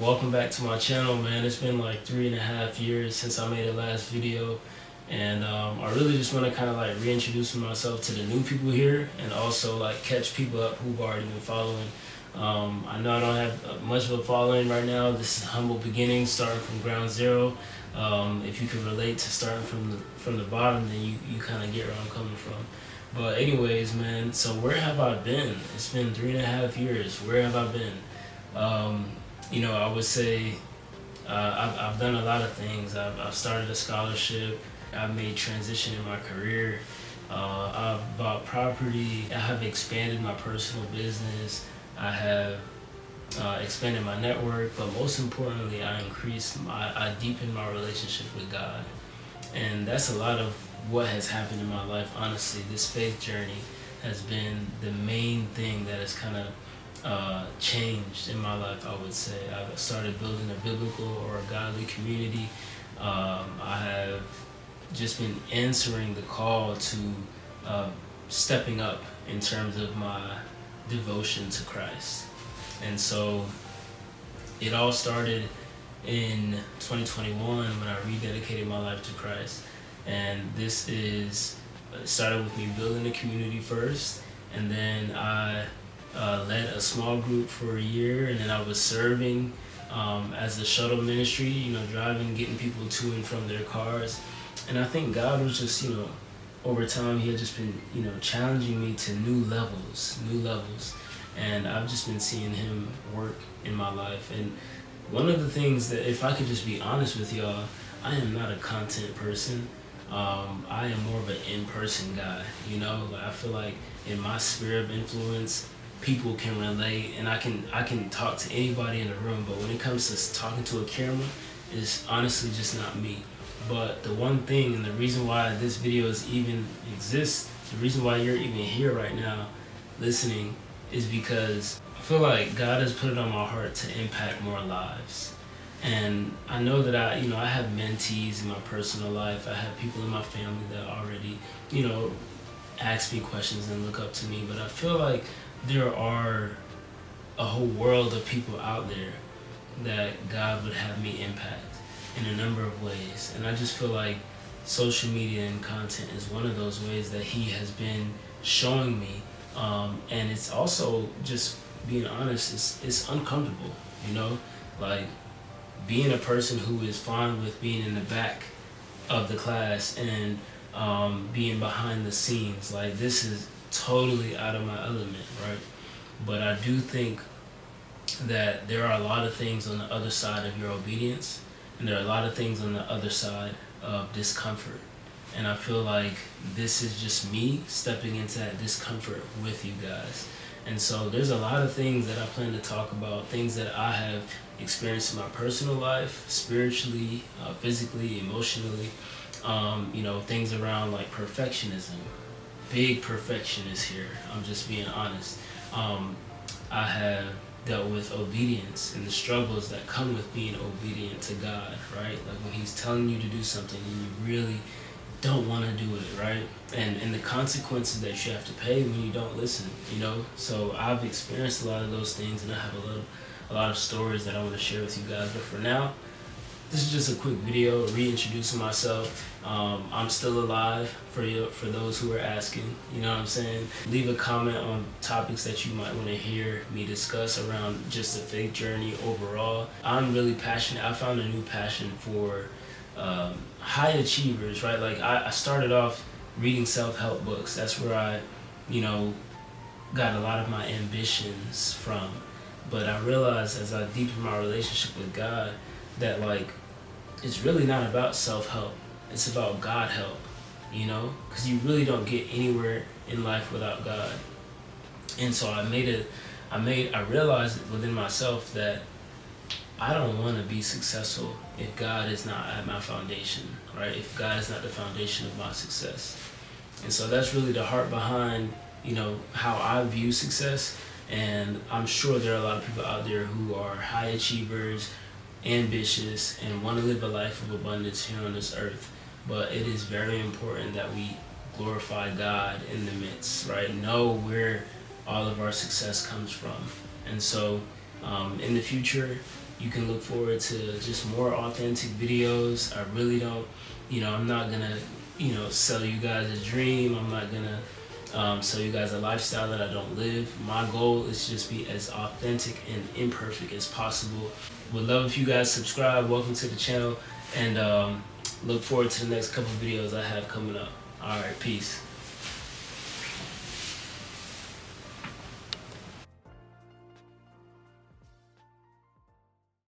Welcome back to my channel, man. It's been like 3.5 years since I made the last video, and I really just want to kind of like reintroduce myself to the new people here, and also like catch people up who've already been following. I know I don't have much of a following right now. This is humble beginnings, starting from ground zero. If you can relate to starting from the bottom, then you kind of get where I'm coming from. But anyways, man, so where have I been? It's been 3.5 years. Where have I been? I would say I've done a lot of things. I've started a scholarship. I've made transition in my career. I've bought property. I have expanded my personal business. I have expanded my network. But most importantly, I deepened my relationship with God. And that's a lot of what has happened in my life. Honestly, this faith journey has been the main thing that has kind of changed in my life. I would say I've started building a biblical or a godly community. I have just been answering the call to stepping up in terms of my devotion to Christ. And so it all started in 2021 when I rededicated my life to Christ. And it started with me building a community first, and then I led a small group for a year, and then I was serving as a shuttle ministry, driving, getting people to and from their cars. And I think God was just, over time, He had just been, challenging me to new levels. And I've just been seeing Him work in my life. And one of the things that, if I could just be honest with y'all, I am not a content person. I am more of an in-person guy, I feel like in my sphere of influence, people can relate, and I can talk to anybody in the room, but when it comes to talking to a camera, it's honestly just not me. But the one thing, and the reason why this video exists, the reason why you're even here right now listening, is because I feel like God has put it on my heart to impact more lives. And I know that I have mentees in my personal life. I have people in my family that already, ask me questions and look up to me, but I feel like there are a whole world of people out there that God would have me impact in a number of ways. And I just feel like social media and content is one of those ways that He has been showing me. And it's also, just being honest, it's uncomfortable, like being a person who is fine with being in the back of the class and being behind the scenes. Like, this is totally out of my element, right? But I do think that there are a lot of things on the other side of your obedience, and there are a lot of things on the other side of discomfort. And I feel like this is just me stepping into that discomfort with you guys. And so there's a lot of things that I plan to talk about, things that I have experienced in my personal life, spiritually, physically, emotionally, things around like perfectionism. Big perfectionist here, I'm just being honest. I have dealt with obedience and the struggles that come with being obedient to God, right? Like when He's telling you to do something and you really don't want to do it, right? And the consequences that you have to pay when you don't listen, So I've experienced a lot of those things, and I have a lot of stories that I want to share with you guys. But for now, this is just a quick video reintroducing myself. I'm still alive for those who are asking, you know what I'm saying? Leave a comment on topics that you might want to hear me discuss around just the faith journey overall. I'm really passionate. I found a new passion for high achievers, right? Like I started off reading self-help books. That's where I, got a lot of my ambitions from. But I realized as I deepened my relationship with God that it's really not about self-help. It's about God help, because you really don't get anywhere in life without God. And so I realized within myself that I don't want to be successful if God is not at my foundation, right? If God is not the foundation of my success. And so that's really the heart behind, how I view success. And I'm sure there are a lot of people out there who are high achievers, ambitious, and want to live a life of abundance here on this earth. But it is very important that we glorify God in the midst, right? Know where all of our success comes from. And so in the future, you can look forward to just more authentic videos. I really don't, I'm not gonna, sell you guys a dream. I'm not gonna sell you guys a lifestyle that I don't live. My goal is just be as authentic and imperfect as possible. Would love if you guys subscribe. Welcome to the channel, and look forward to the next couple videos I have coming up. All right, peace.